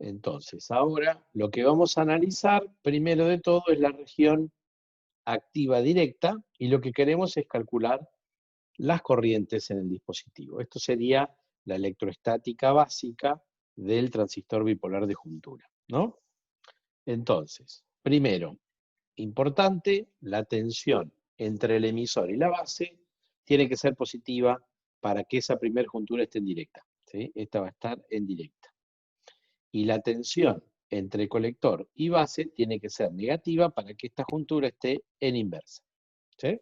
Entonces, ahora lo que vamos a analizar, primero de todo, es la región activa directa, y lo que queremos es calcular las corrientes en el dispositivo. Esto sería la electroestática básica del transistor bipolar de juntura, ¿no? Entonces, primero, importante, la tensión entre el emisor y la base tiene que ser positiva para que esa primera juntura esté en directa, ¿sí? Esta va a estar en directa. Y la tensión entre colector y base tiene que ser negativa para que esta juntura esté en inversa, ¿sí?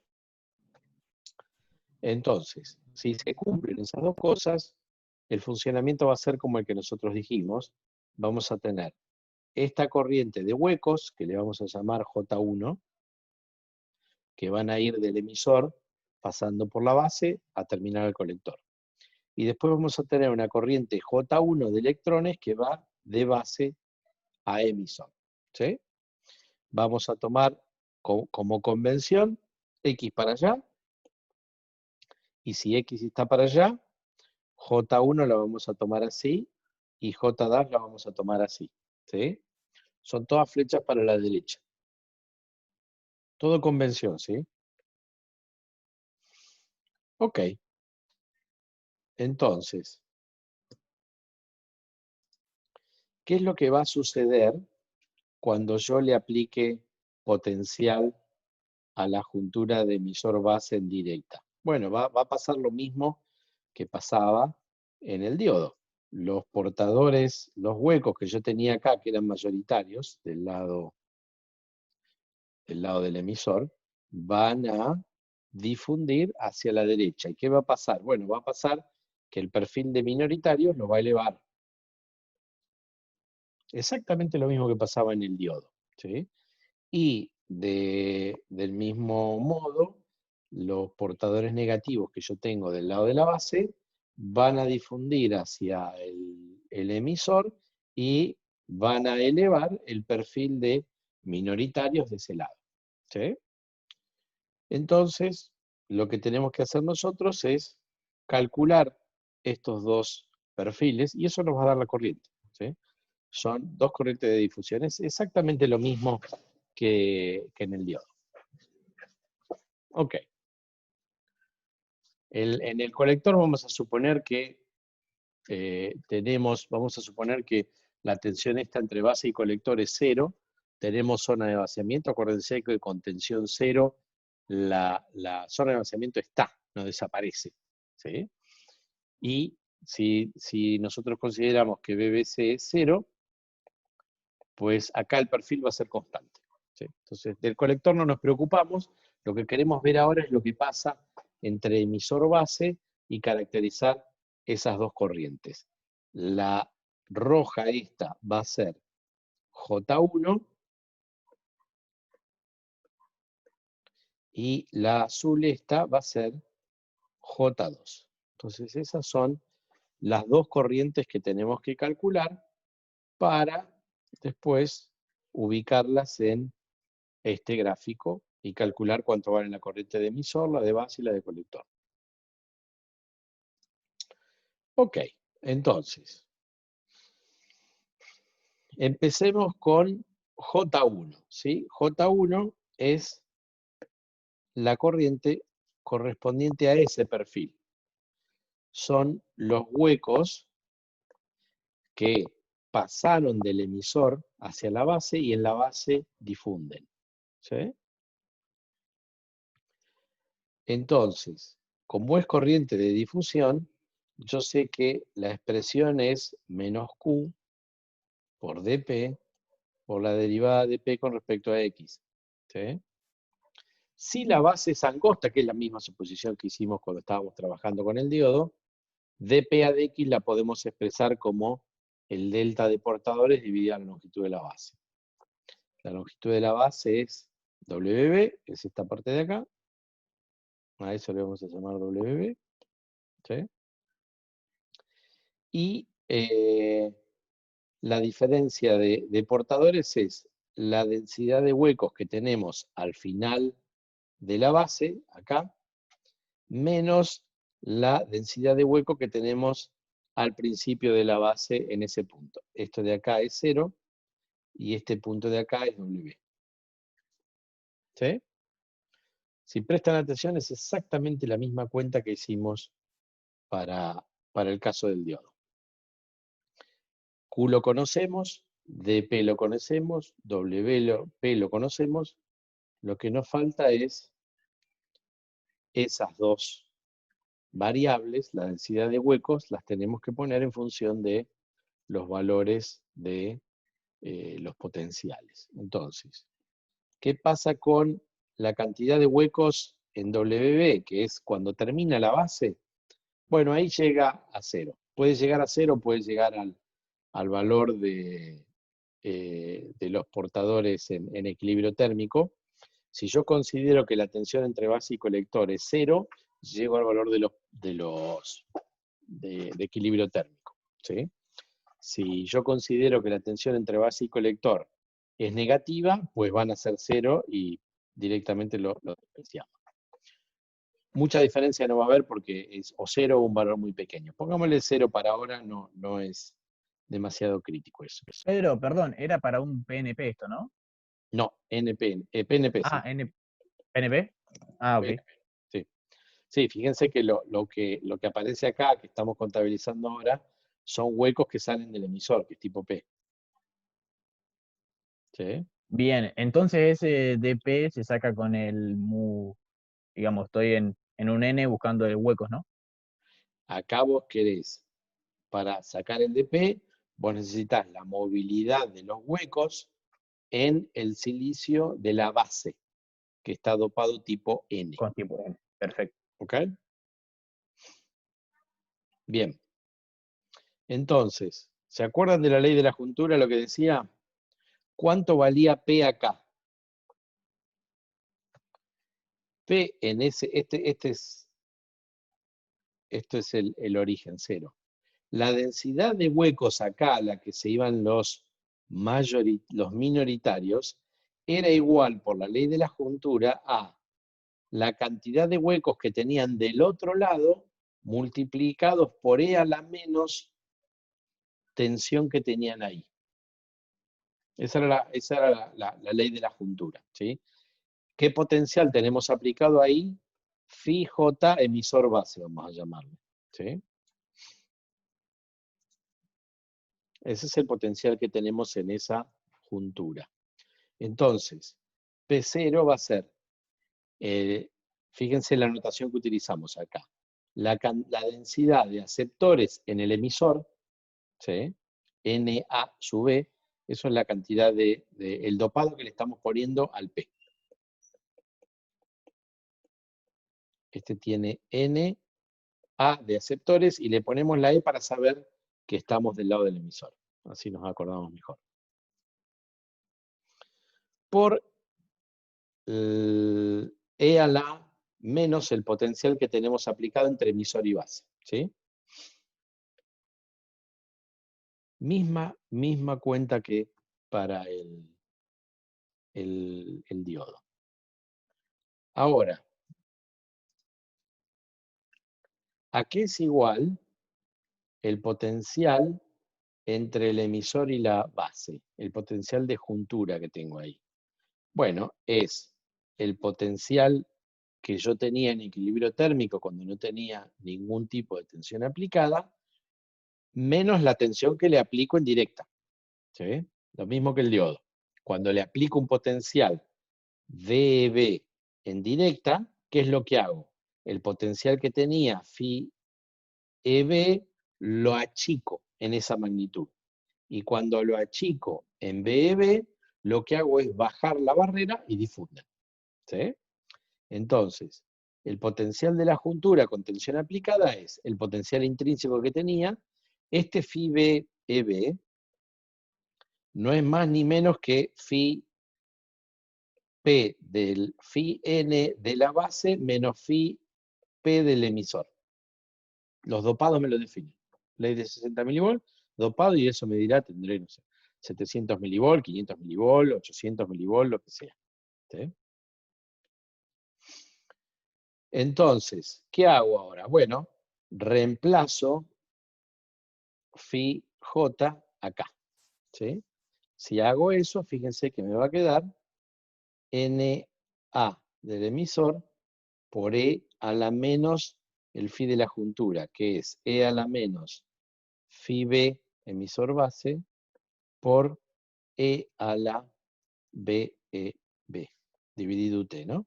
Entonces, si se cumplen esas dos cosas, el funcionamiento va a ser como el que nosotros dijimos. Vamos a tener esta corriente de huecos, que le vamos a llamar J1, que van a ir del emisor pasando por la base a terminar el colector. Y después vamos a tener una corriente J1 de electrones que va de base a emisor, ¿sí? Vamos a tomar como convención X para allá, y si X está para allá, J1 la vamos a tomar así, y J2 la vamos a tomar así, ¿sí? Son todas flechas para la derecha. Todo convención, ¿sí? Ok. Entonces, ¿qué es lo que va a suceder cuando yo le aplique potencial a la juntura de emisor base en directa? Bueno, va a pasar lo mismo que pasaba en el diodo. Los portadores, los huecos que yo tenía acá, que eran mayoritarios del lado del emisor, van a difundir hacia la derecha. ¿Y qué va a pasar? Bueno, va a pasar que el perfil de minoritarios lo va a elevar. Exactamente lo mismo que pasaba en el diodo, ¿sí? Y del mismo modo, los portadores negativos que yo tengo del lado de la base van a difundir hacia el emisor y van a elevar el perfil de minoritarios de ese lado, ¿sí? Entonces, lo que tenemos que hacer nosotros es calcular estos dos perfiles, y eso nos va a dar la corriente, ¿sí? Son dos corrientes de difusión. Es exactamente lo mismo que en el diodo. Ok. En el colector vamos a suponer que vamos a suponer que la tensión esta entre base y colector es 0. Tenemos zona de vaciamiento. Acuérdense que con tensión 0 la zona de vaciamiento está, no desaparece, ¿sí? Y si nosotros consideramos que BBC es 0, pues acá el perfil va a ser constante, ¿sí? Entonces, del colector no nos preocupamos. Lo que queremos ver ahora es lo que pasa entre emisor base y caracterizar esas dos corrientes. La roja esta va a ser J1 y la azul esta va a ser J2. Entonces esas son las dos corrientes que tenemos que calcular para después ubicarlas en este gráfico y calcular cuánto vale la corriente de emisor, la de base y la de colector. Ok, entonces, empecemos con J1, ¿sí? J1 es la corriente correspondiente a ese perfil. Son los huecos que pasaron del emisor hacia la base y en la base difunden, ¿sí? Entonces, como es corriente de difusión, yo sé que la expresión es menos Q por dP por la derivada de P con respecto a X, ¿sí? Si la base es angosta, que es la misma suposición que hicimos cuando estábamos trabajando con el diodo, dP a dx la podemos expresar como el delta de portadores dividido la longitud de la base. La longitud de la base es WB, que es esta parte de acá. A eso le vamos a llamar WB, ¿sí? Y la diferencia de portadores es la densidad de huecos que tenemos al final de la base, acá, menos la densidad de hueco que tenemos al principio de la base en ese punto. Esto de acá es 0 y este punto de acá es W. ¿Sí? Si prestan atención, es exactamente la misma cuenta que hicimos para el caso del diodo. Q lo conocemos, dP lo conocemos, P lo conocemos. Lo que nos falta es esas dos variables, la densidad de huecos, las tenemos que poner en función de los valores de los potenciales. Entonces, ¿qué pasa con la cantidad de huecos en WB, que es cuando termina la base? Bueno, ahí llega a 0. Puede llegar a 0, puede llegar al valor de los portadores en equilibrio térmico. Si yo considero que la tensión entre base y colector es 0, llego al valor de equilibrio térmico. ¿Sí? Si yo considero que la tensión entre base y colector es negativa, pues van a ser 0 y directamente lo despreciamos. Mucha diferencia no va a haber porque es o 0 o un valor muy pequeño. Pongámosle 0 para ahora, no es demasiado crítico eso. Pedro, perdón, era para un PNP esto, ¿no? No, PNP, sí. Ah, PNP. Ah, ok. PNP, sí. Sí, fíjense que lo que aparece acá, que estamos contabilizando ahora, son huecos que salen del emisor, que es tipo P. ¿Sí? Bien, entonces ese DP se saca con el mu, digamos, estoy en un N buscando huecos, ¿no? Acá vos querés, para sacar el DP, vos necesitas la movilidad de los huecos en el silicio de la base, que está dopado tipo N. Con tipo N. Perfecto. ¿Ok? Bien. Entonces, ¿se acuerdan de la ley de la juntura, lo que decía? ¿Cuánto valía P acá? P en esto es el origen, 0. La densidad de huecos acá, a la que se iban los minoritarios, era igual por la ley de la juntura a la cantidad de huecos que tenían del otro lado multiplicados por E a la menos tensión que tenían ahí. Esa era la ley de la juntura. ¿Sí? ¿Qué potencial tenemos aplicado ahí? Phi J emisor base, vamos a llamarlo. ¿Sí? Ese es el potencial que tenemos en esa juntura. Entonces, P0 va a ser, fíjense la notación que utilizamos acá, la densidad de aceptores en el emisor, ¿sí? Na sub B, eso es la cantidad el dopado que le estamos poniendo al P. Este tiene Na de aceptores y le ponemos la E para saber que estamos del lado del emisor. Así nos acordamos mejor. Por E a la menos el potencial que tenemos aplicado entre emisor y base. ¿Sí? Misma cuenta que para el diodo. Ahora, ¿a qué es igual el potencial entre el emisor y la base? El potencial de juntura que tengo ahí. Bueno, es el potencial que yo tenía en equilibrio térmico cuando no tenía ningún tipo de tensión aplicada, menos la tensión que le aplico en directa. ¿Sí? Lo mismo que el diodo. Cuando le aplico un potencial VB en directa, ¿qué es lo que hago? El potencial que tenía phi EB lo achico en esa magnitud. Y cuando lo achico en BEB, lo que hago es bajar la barrera y difunden. ¿Sí? Entonces, el potencial de la juntura con tensión aplicada es el potencial intrínseco que tenía. Este phi B EB no es más ni menos que phi P del phi N de la base menos phi P del emisor. Los dopados me lo definen. Ley de 60 milivolts, dopado, y eso me dirá, tendré, no sé, 700 milivolts, 500 milivolts, 800 milivolts, lo que sea. ¿Sí? Entonces, ¿qué hago ahora? Bueno, reemplazo phi j acá. ¿Sí? Si hago eso, fíjense que me va a quedar NA del emisor por E a la menos el phi de la juntura, que es E a la menos phi B emisor base por E a la BEB, dividido UT, ¿no?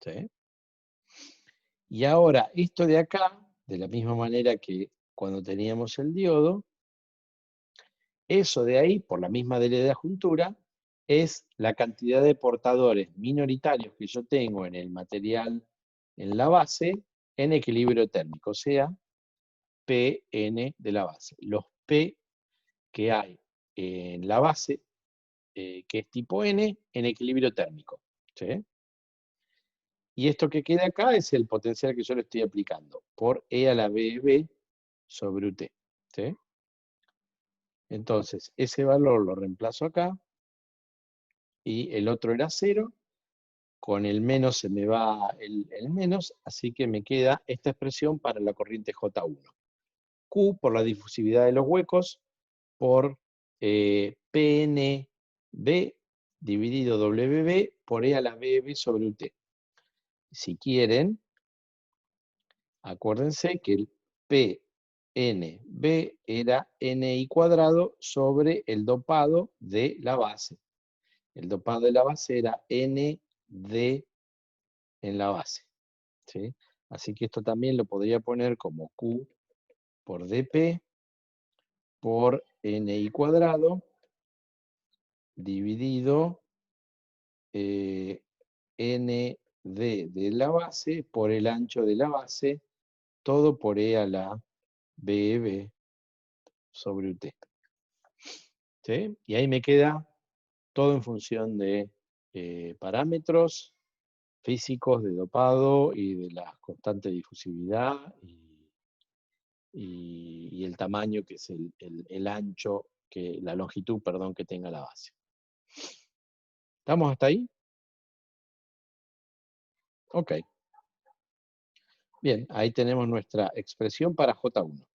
¿Sí? Y ahora, esto de acá, de la misma manera que cuando teníamos el diodo, eso de ahí, por la misma ley de la juntura, es la cantidad de portadores minoritarios que yo tengo en el material, en la base, en equilibrio térmico, o sea, Pn de la base. Los P que hay en la base, que es tipo N, en equilibrio térmico. ¿Sí? Y esto que queda acá es el potencial que yo le estoy aplicando, por E a la BB sobre UT. ¿Sí? Entonces, ese valor lo reemplazo acá, y el otro era 0, con el menos se me va el menos, así que me queda esta expresión para la corriente J1. Q por la difusividad de los huecos, por PNB dividido WB por E a la BB sobre UT. Si quieren, acuérdense que el PNB era NI cuadrado sobre el dopado de la base. El dopado de la base era ND en la base. ¿Sí? Así que esto también lo podría poner como Q por dP por NI cuadrado dividido ND de la base por el ancho de la base, todo por E a la BB sobre UT. ¿Sí? Y ahí me queda todo en función de parámetros físicos de dopado y de la constante difusividad y el tamaño, que es el ancho, la longitud, perdón, que tenga la base. ¿Estamos hasta ahí? Ok. Bien, ahí tenemos nuestra expresión para J1.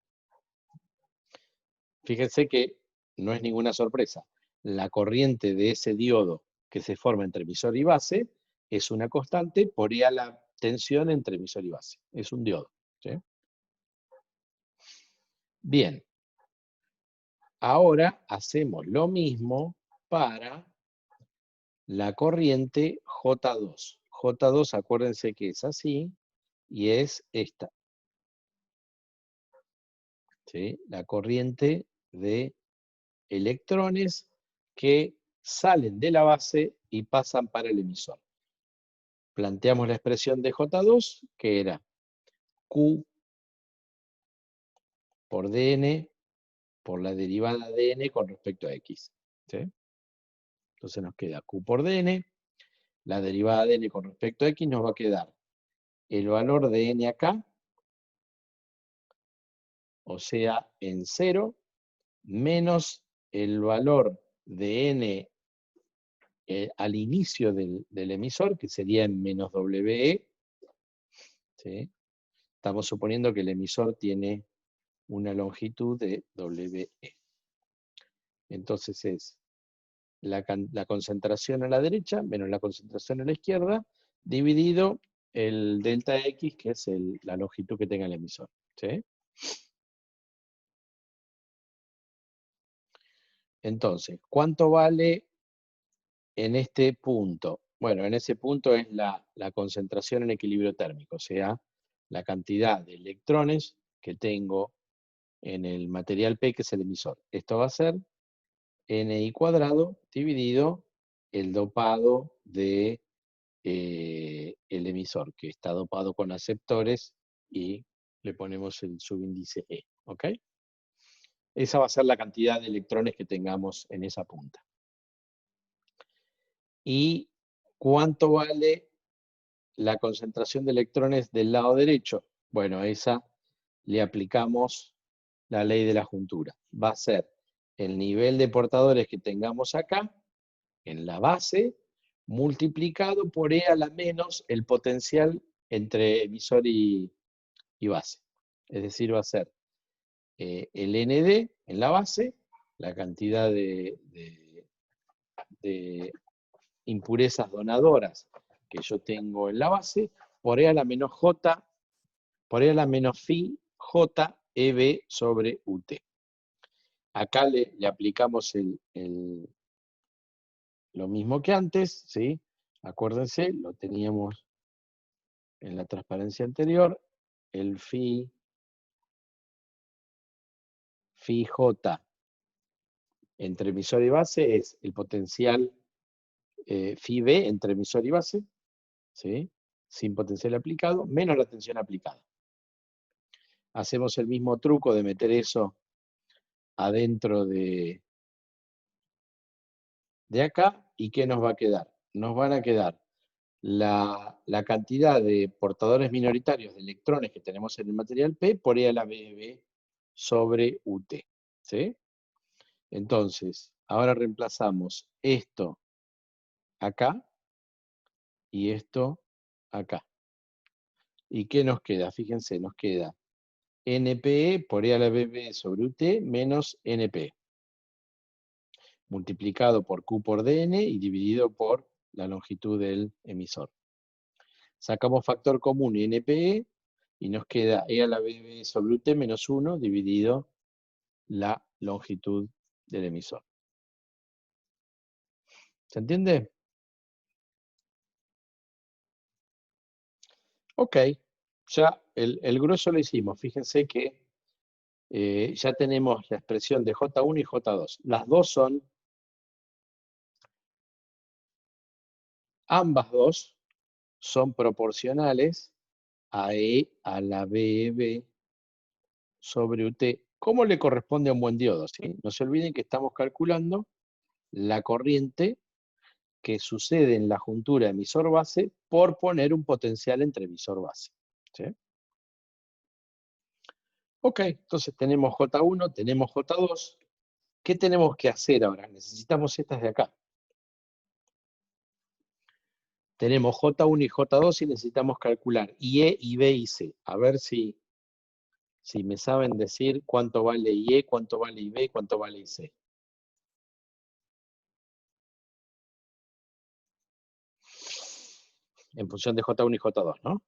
Fíjense que no es ninguna sorpresa. La corriente de ese diodo que se forma entre emisor y base es una constante por E a la tensión entre emisor y base. Es un diodo. ¿Sí? Bien. Ahora hacemos lo mismo para la corriente J2. J2, acuérdense que es así, y es esta. ¿Sí? La corriente de electrones que salen de la base y pasan para el emisor. Planteamos la expresión de J2, que era Q por dN por la derivada de n con respecto a x. ¿Sí? Entonces nos queda Q por dN, la derivada de n con respecto a x nos va a quedar el valor de n acá, o sea, en 0, menos el valor de n al inicio del emisor, que sería en menos WE. ¿Sí? Estamos suponiendo que el emisor tiene una longitud de WE. Entonces es la concentración a la derecha menos la concentración a la izquierda, dividido el delta X, que es la longitud que tenga el emisor. ¿Sí? Entonces, ¿cuánto vale en este punto? Bueno, en ese punto es la concentración en equilibrio térmico, o sea, la cantidad de electrones que tengo en el material P, que es el emisor. Esto va a ser NI cuadrado dividido el dopado de el emisor, que está dopado con aceptores, y le ponemos el subíndice E. ¿Ok? Esa va a ser la cantidad de electrones que tengamos en esa punta. ¿Y cuánto vale la concentración de electrones del lado derecho? Bueno, a esa le aplicamos la ley de la juntura. Va a ser el nivel de portadores que tengamos acá, en la base, multiplicado por E a la menos el potencial entre emisor y base. Es decir, va a ser el ND en la base, la cantidad de impurezas donadoras que yo tengo en la base, por E a la menos J, por E a la menos phi J EB sobre UT. Acá le aplicamos lo mismo que antes, ¿sí? Acuérdense, lo teníamos en la transparencia anterior, el phi J entre emisor y base es el potencial phi B entre emisor y base, ¿sí? Sin potencial aplicado, menos la tensión aplicada. Hacemos el mismo truco de meter eso adentro de acá, ¿y qué nos va a quedar? Nos van a quedar la cantidad de portadores minoritarios de electrones que tenemos en el material P por E a la BB sobre UT, ¿sí? Entonces, ahora reemplazamos esto acá y esto acá. ¿Y qué nos queda? Fíjense, nos queda NPE por E a la BB sobre UT menos NP, multiplicado por Q por DN y dividido por la longitud del emisor. Sacamos factor común y NPE y nos queda E a la BB sobre UT menos 1 dividido la longitud del emisor. ¿Se entiende? Ok, ya el grueso lo hicimos. Fíjense que ya tenemos la expresión de J1 y J2. Las dos son, ambas dos son proporcionales a E a la BB sobre UT. ¿Cómo le corresponde a un buen diodo? ¿Sí? No se olviden que estamos calculando la corriente que sucede en la juntura emisor-base por poner un potencial entre emisor-base. ¿Sí? Ok, entonces tenemos J1, tenemos J2. ¿Qué tenemos que hacer ahora? Necesitamos estas de acá. Tenemos J1 y J2 y necesitamos calcular IE, IB y C. A ver si me saben decir cuánto vale IE, cuánto vale IB, cuánto vale IC. En función de J1 y J2, ¿no?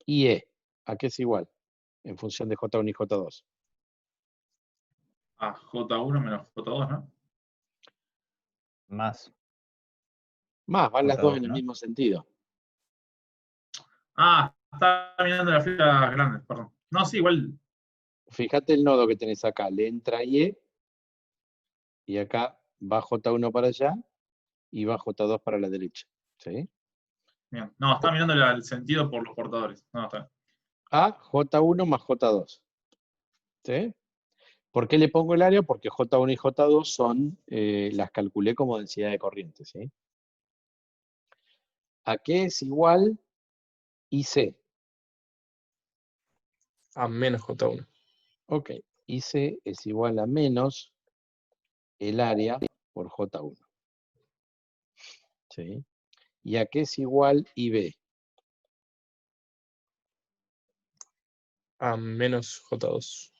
IE, ¿a qué es igual? En función de J1 y J2. A J1 menos J2, ¿no? Más Más, van las dos J2, en el ¿no? mismo sentido. Ah, estaba mirando las filas grandes, perdón. No, sí, igual. Fíjate el nodo que tenés acá, le entra IE y acá va J1 para allá y va J2 para la derecha. ¿Sí? Bien. No, estaba mirando el sentido por los portadores. No, está bien. A J1 más J2. ¿Sí? ¿Por qué le pongo el área? Porque J1 y J2 son, las calculé como densidad de corriente. ¿Sí? ¿A qué es igual IC? A menos J1. Ok, IC es igual a menos el área por J1. ¿Sí? ¿Y a qué es igual IB? A menos J2.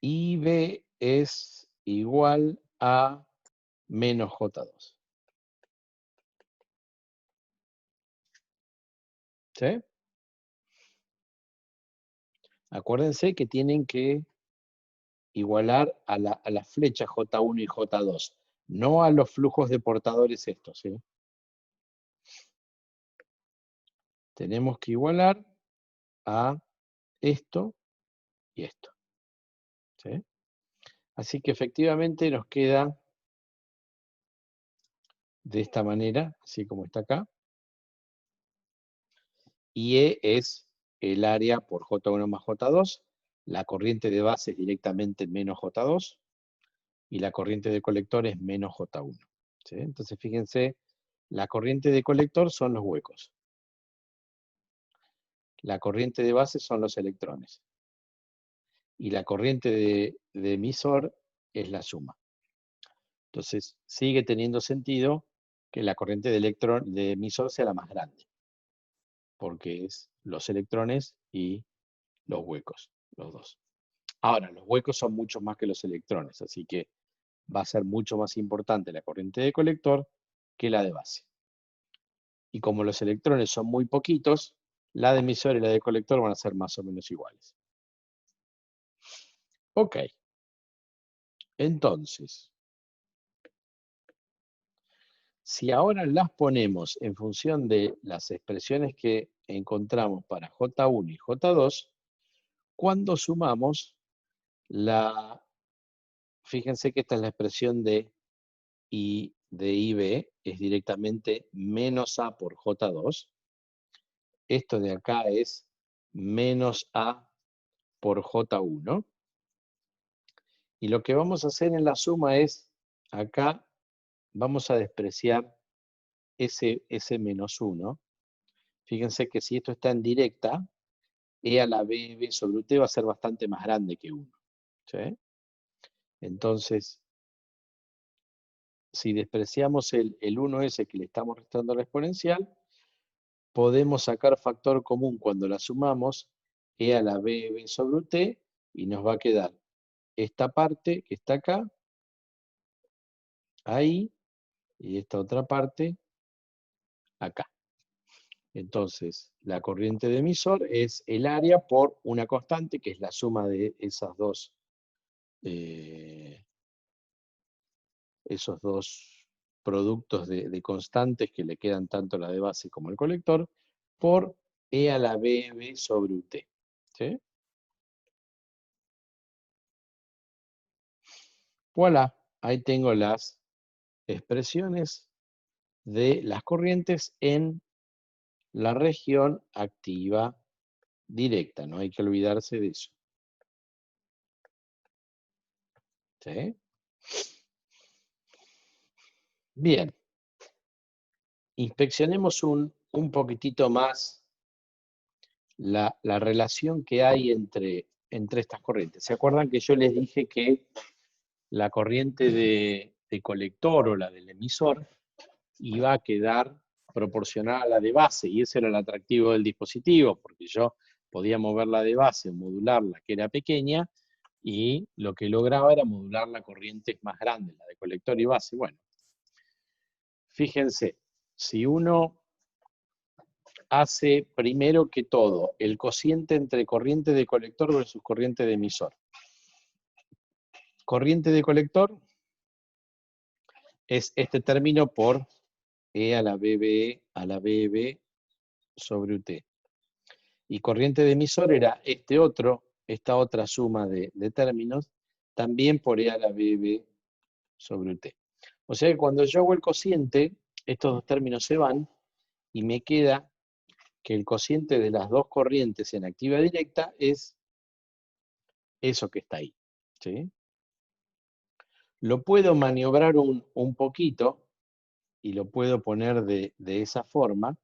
IB es igual a menos J2. ¿Sí? Acuérdense que tienen que igualar a la flecha J1 y J2, no a los flujos de portadores estos. ¿Sí? Tenemos que igualar a esto y esto. ¿Sí? Así que efectivamente nos queda de esta manera, así como está acá. IE es el área por J1 más J2, la corriente de base es directamente menos J2 y la corriente de colector es menos J1. ¿Sí? Entonces fíjense, la corriente de colector son los huecos. La corriente de base son los electrones. Y la corriente de emisor es la suma. Entonces sigue teniendo sentido que la corriente de emisor sea la más grande, porque es los electrones y los huecos, los dos. Ahora, los huecos son mucho más que los electrones, así que va a ser mucho más importante la corriente de colector que la de base. Y como los electrones son muy poquitos, la de emisor y la de colector van a ser más o menos iguales. Ok. Entonces, si ahora las ponemos en función de las expresiones que encontramos para J1 y J2, cuando sumamos fíjense que esta es la expresión de IB, es directamente menos A por J2. Esto de acá es menos A por J1. Y lo que vamos a hacer en la suma es, acá vamos a despreciar ese menos 1. Fíjense que si esto está en directa, E a la B sobre UT va a ser bastante más grande que 1. ¿Sí? Entonces, si despreciamos el 1S que le estamos restando a la exponencial, podemos sacar factor común cuando la sumamos, E a la B sobre UT, y nos va a quedar esta parte que está acá, ahí, y esta otra parte, acá. Entonces, la corriente de emisor es el área por una constante, que es la suma de esos dos productos de constantes que le quedan tanto a la de base como al colector, por E a la BB sobre UT. ¿Sí? Voilà, ahí tengo las expresiones de las corrientes en la región activa directa, no hay que olvidarse de eso. ¿Sí? Bien. Inspeccionemos un poquitito más la relación que hay entre estas corrientes. ¿Se acuerdan que yo les dije que la corriente de colector o la del emisor iba a quedar proporcional a la de base? Y ese era el atractivo del dispositivo, porque yo podía mover la de base, modularla, que era pequeña, y lo que lograba era modular la corriente más grande, la de colector y base. Bueno, fíjense, si uno hace primero que todo el cociente entre corriente de colector versus corriente de emisor. Corriente de colector es este término por E a la BB a la BB sobre UT. Y corriente de emisor era esta otra suma de términos, también por E a la BB sobre UT. O sea que cuando yo hago el cociente, estos dos términos se van y me queda que el cociente de las dos corrientes en activa directa es eso que está ahí. ¿Sí? Lo puedo maniobrar un poquito y lo puedo poner de esa forma.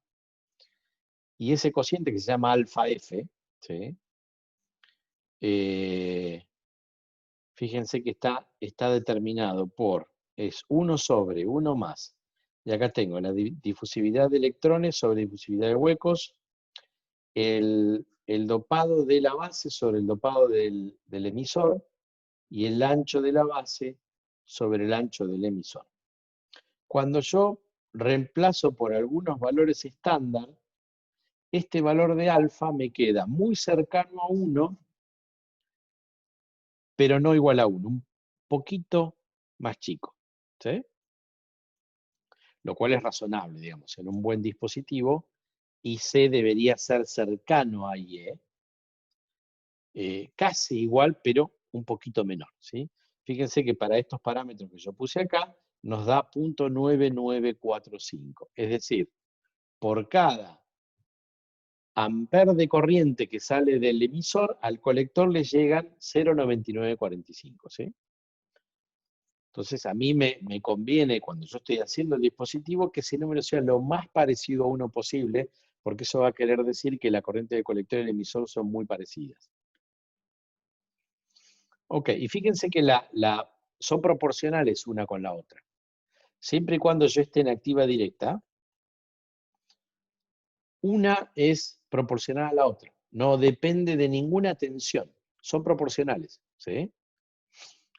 Y ese cociente que se llama alfa F, ¿sí? Fíjense que está determinado es 1 sobre 1 más. Y acá tengo la difusividad de electrones sobre difusividad de huecos, el dopado de la base sobre el dopado del emisor, y el ancho de la base sobre el ancho del emisor. Cuando yo reemplazo por algunos valores estándar, este valor de alfa me queda muy cercano a 1, pero no igual a 1, un poquito más chico. ¿Sí? Lo cual es razonable, digamos, en un buen dispositivo, IC debería ser cercano a IE, casi igual, pero un poquito menor. ¿Sí? Fíjense que para estos parámetros que yo puse acá, nos da 0.9945. Es decir, por cada amper de corriente que sale del emisor, al colector le llegan 0.9945. ¿Sí? Entonces a mí me conviene, cuando yo estoy haciendo el dispositivo, que ese número sea lo más parecido a 1 posible, porque eso va a querer decir que la corriente de colector y el emisor son muy parecidas. Ok, y fíjense que son proporcionales una con la otra. Siempre y cuando yo esté en activa directa, una es proporcional a la otra. No depende de ninguna tensión. Son proporcionales. ¿Sí?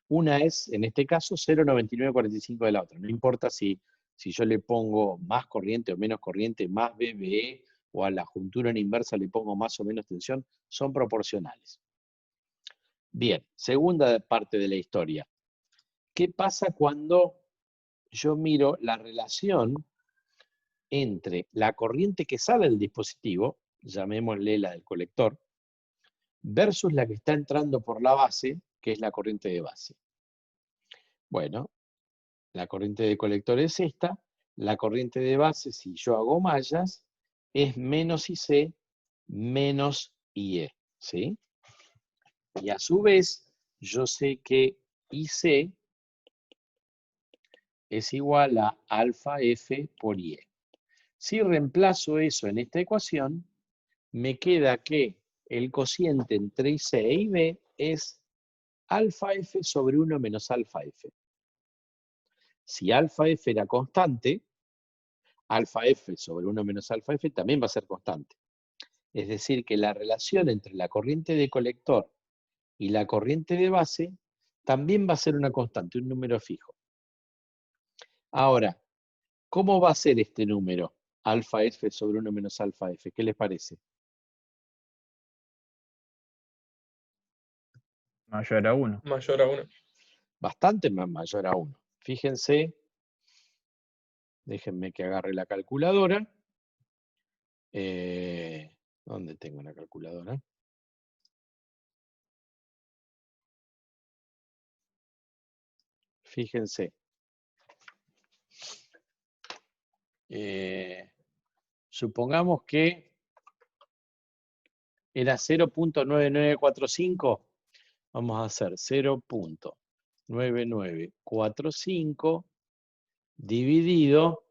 Una es, en este caso, 0,9945 de la otra. No importa si yo le pongo más corriente o menos corriente, más BBE, o a la juntura en inversa le pongo más o menos tensión, son proporcionales. Bien, segunda parte de la historia. ¿Qué pasa cuando yo miro la relación entre la corriente que sale del dispositivo, llamémosle la del colector, versus la que está entrando por la base, que es la corriente de base? Bueno, la corriente de colector es esta, la corriente de base, si yo hago mallas, es menos IC menos IE, ¿sí? Y a su vez, yo sé que IC es igual a alfa F por IE. Si reemplazo eso en esta ecuación, me queda que el cociente entre IC e IB es alfa F sobre 1 menos alfa F. Si alfa F era constante, alfa F sobre 1 menos alfa F también va a ser constante. Es decir, que la relación entre la corriente de colector y la corriente de base también va a ser una constante, un número fijo. Ahora, ¿cómo va a ser este número? Alfa F sobre 1 menos alfa F. ¿Qué les parece? Mayor a 1. Mayor a 1. Bastante más mayor a 1. Fíjense, déjenme que agarre la calculadora. ¿Dónde tengo la calculadora? Fíjense. Supongamos que era 0.9945. Vamos a hacer 0.9945 dividido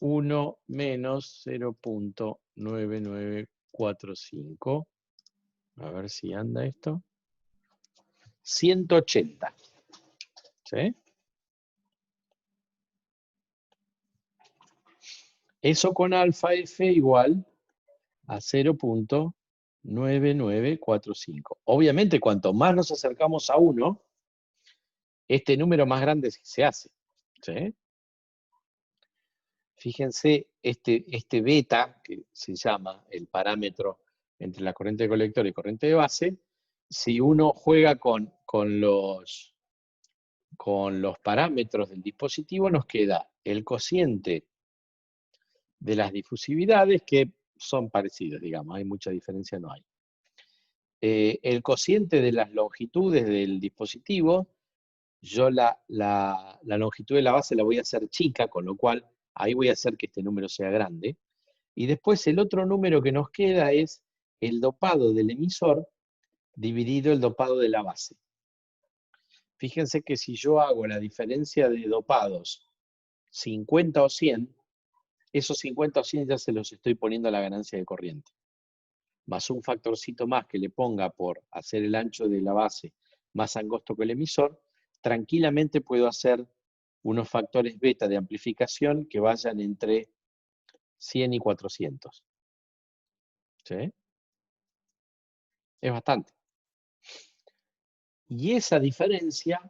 1 menos 0.9945. A ver si anda esto. 180. ¿Sí? Eso con alfa F igual a 0.9945. Obviamente, cuanto más nos acercamos a 1, este número más grande se hace. ¿Sí? Fíjense, este beta, que se llama el parámetro entre la corriente de colector y corriente de base, si uno juega con los parámetros del dispositivo, nos queda el cociente de las difusividades, que son parecidos, digamos, hay mucha diferencia, no hay. El cociente de las longitudes del dispositivo, yo la longitud de la base la voy a hacer chica, con lo cual ahí voy a hacer que este número sea grande. Y después el otro número que nos queda es el dopado del emisor dividido el dopado de la base. Fíjense que si yo hago la diferencia de dopados 50 o 100, esos 50 o 100 ya se los estoy poniendo a la ganancia de corriente. Más un factorcito más que le ponga por hacer el ancho de la base más angosto que el emisor, tranquilamente puedo hacer unos factores beta de amplificación que vayan entre 100 y 400. ¿Sí? Es bastante. Y esa diferencia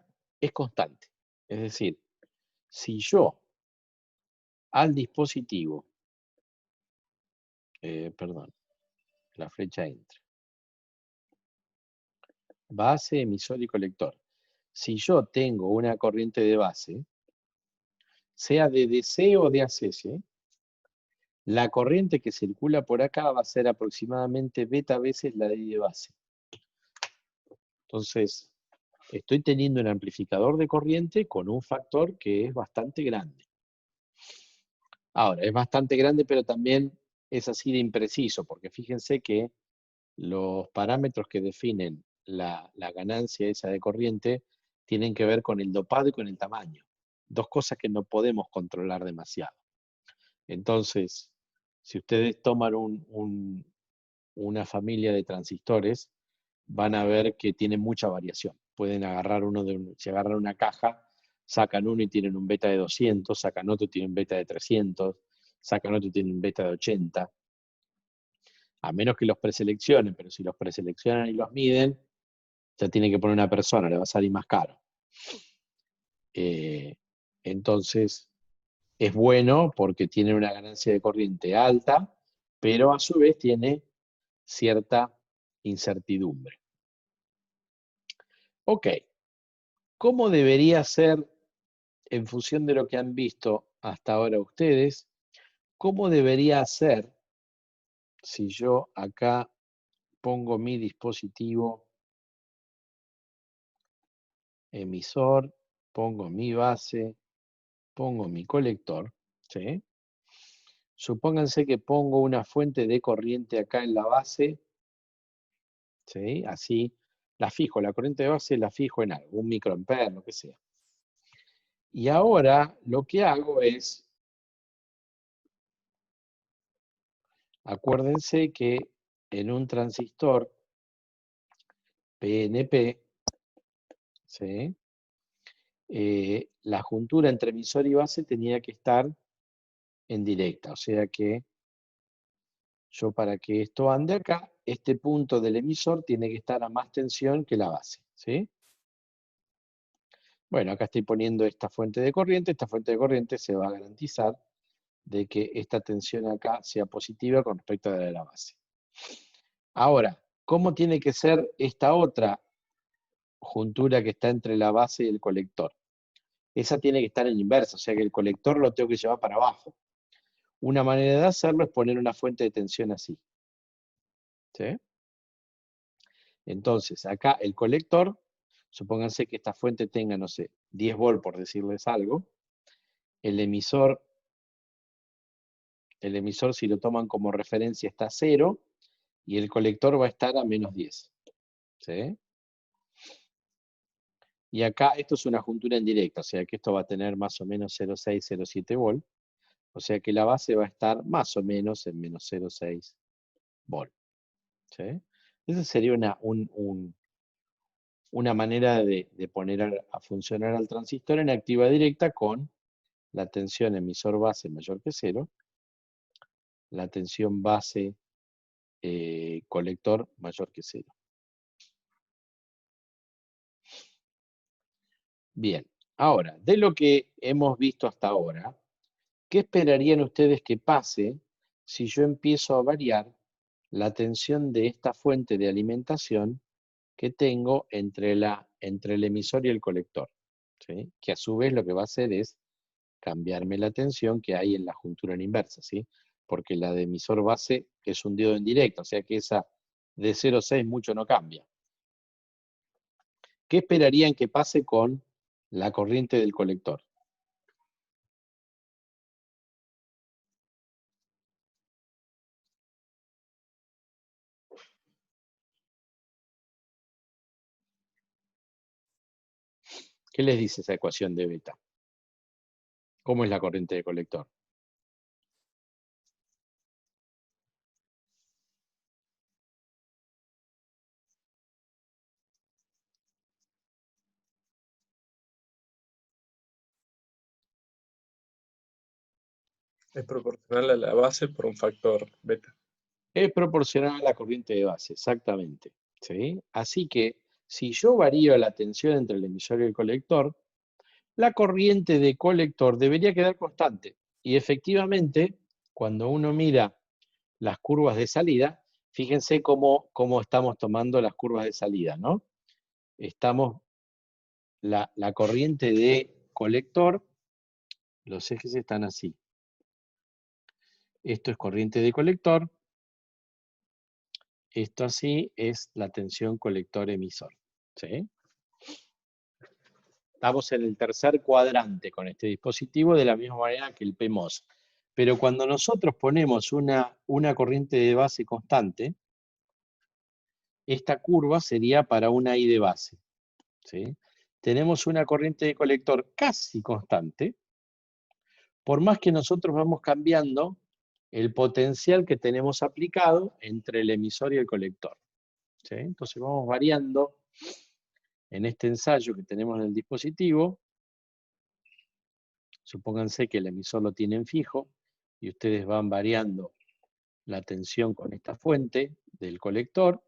es constante. Es decir, si yo al dispositivo, perdón, la flecha entre base, emisor y colector. Si yo tengo una corriente de base, sea de DC o de ACC, la corriente que circula por acá va a ser aproximadamente beta veces la de base. Entonces, estoy teniendo un amplificador de corriente con un factor que es bastante grande. Ahora, es bastante grande, pero también es así de impreciso, porque fíjense que los parámetros que definen la ganancia esa de corriente tienen que ver con el dopado y con el tamaño. Dos cosas que no podemos controlar demasiado. Entonces, si ustedes toman una familia de transistores, van a ver que tienen mucha variación. Pueden agarrar si agarran una caja, sacan uno y tienen un beta de 200, sacan otro y tienen un beta de 300, sacan otro y tienen un beta de 80. A menos que los preseleccionen, pero si los preseleccionan y los miden, ya tienen que poner una persona, le va a salir más caro. Entonces, es bueno porque tiene una ganancia de corriente alta, pero a su vez tiene cierta incertidumbre. Ok, ¿cómo debería ser, en función de lo que han visto hasta ahora ustedes, cómo debería ser si yo acá pongo mi dispositivo emisor, pongo mi base, pongo mi colector, ¿sí? Supónganse que pongo una fuente de corriente acá en la base, ¿sí? Así, la fijo, la corriente de base la fijo en algo, un microampere, lo que sea. Y ahora lo que hago es, acuérdense que en un transistor PNP, ¿sí? La juntura entre emisor y base tenía que estar en directa, o sea que yo para que esto ande acá, este punto del emisor tiene que estar a más tensión que la base, ¿sí? Bueno, acá estoy poniendo esta fuente de corriente se va a garantizar de que esta tensión acá sea positiva con respecto a la de la base. Ahora, ¿cómo tiene que ser esta otra juntura que está entre la base y el colector? Esa tiene que estar en inversa, o sea que el colector lo tengo que llevar para abajo. Una manera de hacerlo es poner una fuente de tensión así. ¿Sí? Entonces, acá el colector, supónganse que esta fuente tenga, no sé, 10 volts por decirles algo. El emisor, si lo toman como referencia, está a 0 y el colector va a estar a menos 10. ¿Sí? Y acá esto es una juntura en directa, o sea que esto va a tener más o menos 0,6, 0,7 volts. O sea que la base va a estar más o menos en menos 0,6 volts. ¿Sí? Esa sería una manera de poner a funcionar al transistor en activa directa con la tensión emisor base mayor que 0, la tensión base colector mayor que 0. Bien, ahora, de lo que hemos visto hasta ahora, ¿qué esperarían ustedes que pase si yo empiezo a variar la tensión de esta fuente de alimentación que tengo entre el emisor y el colector? ¿Sí? Que a su vez lo que va a hacer es cambiarme la tensión que hay en la juntura en inversa, ¿sí? Porque la de emisor base es un diodo en directo, o sea que esa de 0,6 mucho no cambia. ¿Qué esperarían que pase con la corriente del colector? ¿Qué les dice esa ecuación de beta? ¿Cómo es la corriente de colector? Es proporcional a la base por un factor beta. Es proporcional a la corriente de base, exactamente. ¿Sí? Así que, si yo varío la tensión entre el emisor y el colector, la corriente de colector debería quedar constante. Y efectivamente, cuando uno mira las curvas de salida, fíjense cómo estamos tomando las curvas de salida, ¿no? La corriente de colector, los ejes están así. Esto es corriente de colector. Esto así es la tensión colector-emisor. ¿Sí? Estamos en el tercer cuadrante con este dispositivo de la misma manera que el PMOS. Pero cuando nosotros ponemos una corriente de base constante, esta curva sería para una I de base. ¿Sí? Tenemos una corriente de colector casi constante, por más que nosotros vamos cambiando el potencial que tenemos aplicado entre el emisor y el colector. ¿Sí? Entonces vamos variando en este ensayo que tenemos en el dispositivo, Supónganse que el emisor lo tienen fijo y ustedes van variando la tensión con esta fuente del colector.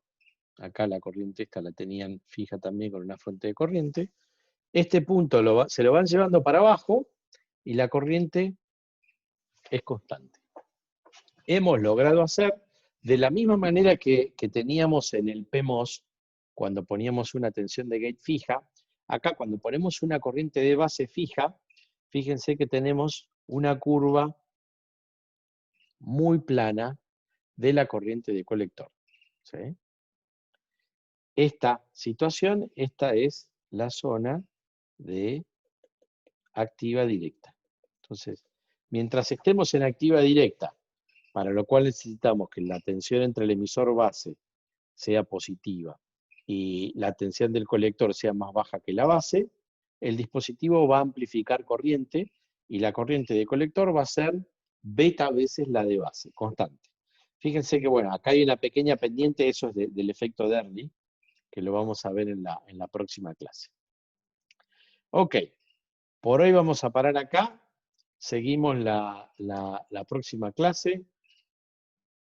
Acá la corriente esta la tenían fija también con una fuente de corriente. Este punto se lo van llevando para abajo y la corriente es constante. Hemos logrado hacer de la misma manera que teníamos en el PMOS, cuando poníamos una tensión de gate fija. Acá cuando ponemos una corriente de base fija, fíjense que tenemos una curva muy plana de la corriente de colector. ¿Sí? Esta situación, esta es la zona de activa directa. Entonces, mientras estemos en activa directa, para lo cual necesitamos que la tensión entre el emisor base sea positiva y la tensión del colector sea más baja que la base, el dispositivo va a amplificar corriente y la corriente de colector va a ser beta veces la de base, constante. Fíjense que, bueno, acá hay una pequeña pendiente, eso es del efecto de Early, que lo vamos a ver en la próxima clase. Ok, por hoy vamos a parar acá. Seguimos la próxima clase.